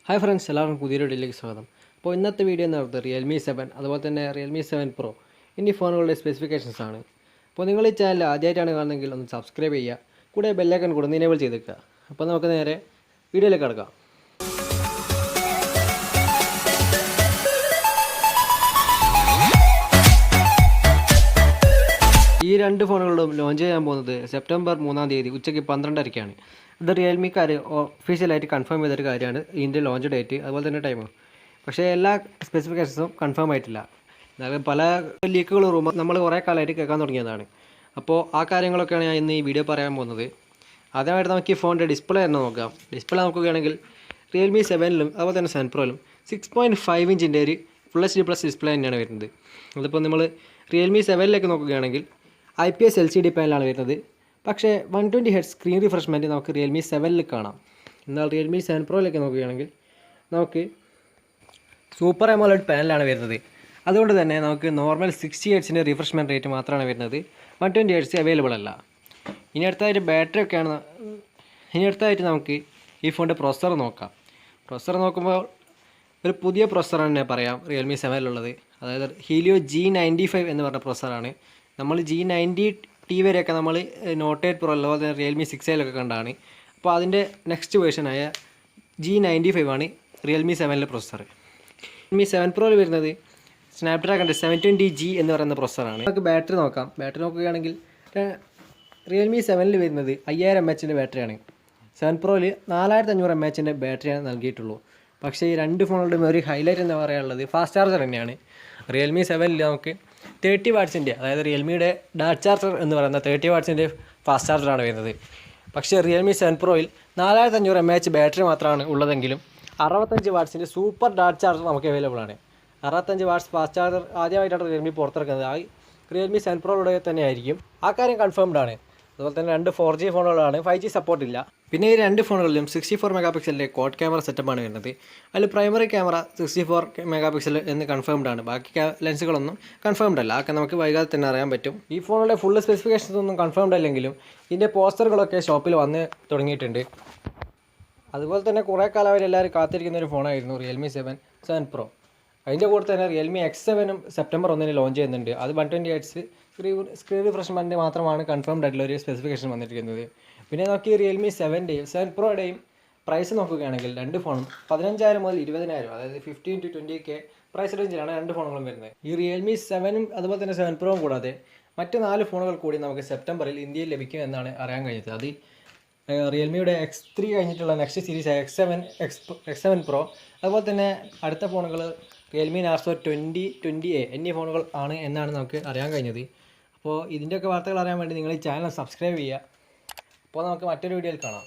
Hi friends, എല്ലാവർക്കും പുതിയൊരു വീഡിയോയിലേക്ക് സ്വാഗതം. അപ്പോൾ ഇന്നത്തെ വീഡിയോ എന്ന് പറയുന്നത് റിയൽമി 7 അതുപോലെ തന്നെ റിയൽമി 7 പ്രോ എന്നീ ഫോണുകളുടെ സ്പെസിഫിക്കേഷൻസ് ആണ്. അപ്പോൾ നിങ്ങൾ ഈ ചാനൽ ആദ്യമായിട്ടാണ് കാണുന്നതെങ്കിൽ ഒന്ന് സബ്സ്ക്രൈബ് ചെയ്യുക, കൂടെ ബെല്ലൈക്കൺ കൂടെ എനേബിൾ ചെയ്തേക്കുക. അപ്പോൾ നമുക്ക് നേരെ വീഡിയോയിലേക്ക് കടക്കാം. ഈ രണ്ട് ഫോണുകളും ലോഞ്ച് ചെയ്യാൻ പോകുന്നത് സെപ്റ്റംബർ 3-ാം തീയതി ഉച്ചയ്ക്ക് 12:30-ക്കാണ്. ഇത് റിയൽമിക്കാർ ഒഫീഷ്യലായിട്ട് കൺഫേം ചെയ്തൊരു കാര്യമാണ് ഇതിൻ്റെ ലോഞ്ച് ഡേറ്റ് അതുപോലെ തന്നെ ടൈമും. പക്ഷേ എല്ലാ സ്പെസിഫിക്കേഷൻസും കൺഫേം ആയിട്ടില്ല. എന്നാലും പല ലീക്കുകൾ റൂമർ നമ്മൾ കുറേ കാലമായിട്ട് കേൾക്കാൻ തുടങ്ങിയതാണ്. അപ്പോൾ ആ കാര്യങ്ങളൊക്കെയാണ് ഞാൻ ഇന്ന് ഈ വീഡിയോ പറയാൻ പോകുന്നത്. ആദ്യമായിട്ട് നമുക്ക് ഈ ഫോണിൻ്റെ ഡിസ്പ്ലേ തന്നെ നോക്കാം. ഡിസ്പ്ലേ നോക്കുകയാണെങ്കിൽ റിയൽമി 7-ലും അതുപോലെ തന്നെ 7 പ്രോയിലും 6.5 ഇഞ്ചിൻ്റെ ഒരു ഫുൾ HD+ ഡിസ്പ്ലേ തന്നെയാണ് വരുന്നത്. അതിപ്പോൾ നമ്മൾ റിയൽമി 7-ലേക്ക് നോക്കുകയാണെങ്കിൽ IPS LCD പാനലാണ് വരുന്നത്. പക്ഷേ 120 Hz സ്ക്രീൻ റിഫ്രഷ്മെൻറ്റ് നമുക്ക് റിയൽമി 7-ൽ കാണാം. എന്നാൽ റിയൽമി 7 പ്രോയിലേക്ക് നോക്കുകയാണെങ്കിൽ നമുക്ക് സൂപ്പർ AMOLED പാനലാണ് വരുന്നത്. അതുകൊണ്ട് തന്നെ നമുക്ക് നോർമൽ 60 Hz റിഫ്രഷ്മെൻറ്റ് റേറ്റ് മാത്രമാണ് വരുന്നത്. 120 Hz അവൈലബിൾ അല്ല. ഇനി അടുത്തായിട്ട് നമുക്ക് ഈ ഫോണിൻ്റെ പ്രൊസസ്സർ നോക്കാം. പ്രൊസസ്സർ നോക്കുമ്പോൾ ഒരു പുതിയ പ്രൊസസ്സറാണ് തന്നെ പറയാം റിയൽമി 7-ലുള്ളത്. അതായത് ഹീലിയോ G95 എന്ന് പറഞ്ഞ പ്രൊസസ്സറാണ്. നമ്മൾ G90T വരെയൊക്കെ നമ്മൾ നോട്ട് 8 പ്രോ അതുപോലെ തന്നെ റിയൽമി 6i കണ്ടാണ്. അപ്പോൾ അതിൻ്റെ നെക്സ്റ്റ് വേർഷനായ G95 ആണ് റിയൽമി 7-ലെ പ്രൊസസ്സർ. റിയൽമി 7 പ്രോയിൽ വരുന്നത് സ്നാപ്ഡ്രാഗണിൻ്റെ 720G എന്ന് പറയുന്ന പ്രൊസസ്സറാണ്. നമുക്ക് ബാറ്ററി നോക്കാം. ബാറ്ററി നോക്കുകയാണെങ്കിൽ റിയൽമി 7-ൽ വരുന്നത് 5000 mAh ബാറ്ററിയാണ്. 7 പ്രോയിൽ 4500 mAh ബാറ്ററിയാണ് നൽകിയിട്ടുള്ളൂ. പക്ഷേ ഈ രണ്ട് ഫോണുകളുടെയും ഒരു ഹൈലൈറ്റ് എന്ന് പറയാനുള്ളത് ഫാസ്റ്റ് ചാർജർ തന്നെയാണ്. റിയൽമി 7-ൽ നമുക്ക് 30 വാട്ട്സിൻ്റെ, അതായത് റിയൽമിയുടെ ഡാറ്റ് ചാർജർ എന്ന് പറയുന്ന 30 വാട്ട്സിൻ്റെ ഫാസ്റ്റ് ചാർജറാണ് വരുന്നത്. പക്ഷേ റിയൽമി 7 പ്രോയിൽ 4500 mAh ബാറ്ററി മാത്രമാണ് ഉള്ളതെങ്കിലും 65 വാട്ട്സിൻ്റെ സൂപ്പർ ഡാറ്റ് ചാർജർ നമുക്ക് അവൈലബിൾ ആണ്. 65 വാട്ട്സ് ഫാസ്റ്റ് ചാർജർ ആദ്യമായിട്ടാണ് റിയൽമി പുറത്തിറക്കുന്നത്. ആ റിയൽമി 7 പ്രോയുടെ തന്നെ ആയിരിക്കും. ആ കാര്യം കൺഫേംഡ് ആണ്. അതുപോലെ തന്നെ രണ്ട് 4G ഫോണുകളാണ്, 5G സപ്പോർട്ടില്ല. പിന്നെ ഈ രണ്ട് ഫോണുകളിലും 64 മെഗാപിക്സലിൻ്റെ ക്വാഡ് ക്യാമറ സെറ്റപ്പാണ് വരുന്നത്. അതിൽ പ്രൈമറി ക്യാമറ 64 മെഗാപിക്സൽ എന്ന് കൺഫേംഡ് ആണ്. ബാക്കി ലെൻസുകളൊന്നും കൺഫേംഡ് അല്ല. അതൊക്കെ നമുക്ക് വൈകാതെ തന്നെ അറിയാൻ പറ്റും. ഈ ഫോണുകളുടെ ഫുൾ സ്പെസിഫിക്കേഷൻസ് ഒന്നും കൺഫേംഡ് അല്ലെങ്കിലും ഇതിൻ്റെ പോസ്റ്ററുകളൊക്കെ ഷോപ്പിൽ വന്ന് തുടങ്ങിയിട്ടുണ്ട്. അതുപോലെ തന്നെ കുറേ കാലമായി എല്ലാവരും കാത്തിരിക്കുന്ന ഒരു ഫോണായിരുന്നു റിയൽമി 7 പ്രോ. അതിൻ്റെ കൂടെ തന്നെ റിയൽമി X7-ഉം സെപ്റ്റംബർ 1-ന് ലോഞ്ച് ചെയ്യുന്നുണ്ട്. അത് 120 Hz സ്ക്രീൻ റിഫ്രഷ്മെൻറ്റ് മാത്രമാണ് കൺഫേംഡ് ആയിട്ടുള്ള ഒരു സ്പെസിഫിക്കേഷൻ വന്നിരിക്കുന്നത്. പിന്നെ നമുക്ക് ഈ റിയൽമി 7 പ്രോയുടെയും പ്രൈസ് നോക്കുകയാണെങ്കിൽ രണ്ട് ഫോണും 15,000 മുതൽ 20,000, അതായത് 15 to 20K പ്രൈസ് റേഞ്ചിലാണ് രണ്ട് ഫോണുകളും വരുന്നത്. ഈ റിയൽമി 7-ഉം അതുപോലെ തന്നെ 7 പ്രോയും കൂടാതെ മറ്റ് 4 ഫോണുകൾ കൂടി നമുക്ക് സെപ്റ്റംബറിൽ ഇന്ത്യയിൽ ലഭിക്കും എന്നാണ് അറിയാൻ കഴിഞ്ഞത്. അത് റിയൽമിയുടെ X3 കഴിഞ്ഞിട്ടുള്ള നെക്സ്റ്റ് സീരീസ് X7 പ്രോ, അതുപോലെ തന്നെ അടുത്ത ഫോണുകൾ റിയൽമി നാർസോ 20A എന്നീ ഫോണുകൾ ആണ് എന്നാണ് നമുക്ക് അറിയാൻ കഴിഞ്ഞത്. അപ്പോൾ ഇതിൻ്റെയൊക്കെ വാർത്തകൾ അറിയാൻ വേണ്ടി നിങ്ങൾ ഈ ചാനൽ സബ്സ്ക്രൈബ് ചെയ്യുക. അപ്പോൾ നമുക്ക് മറ്റൊരു വീഡിയോയിൽ കാണാം.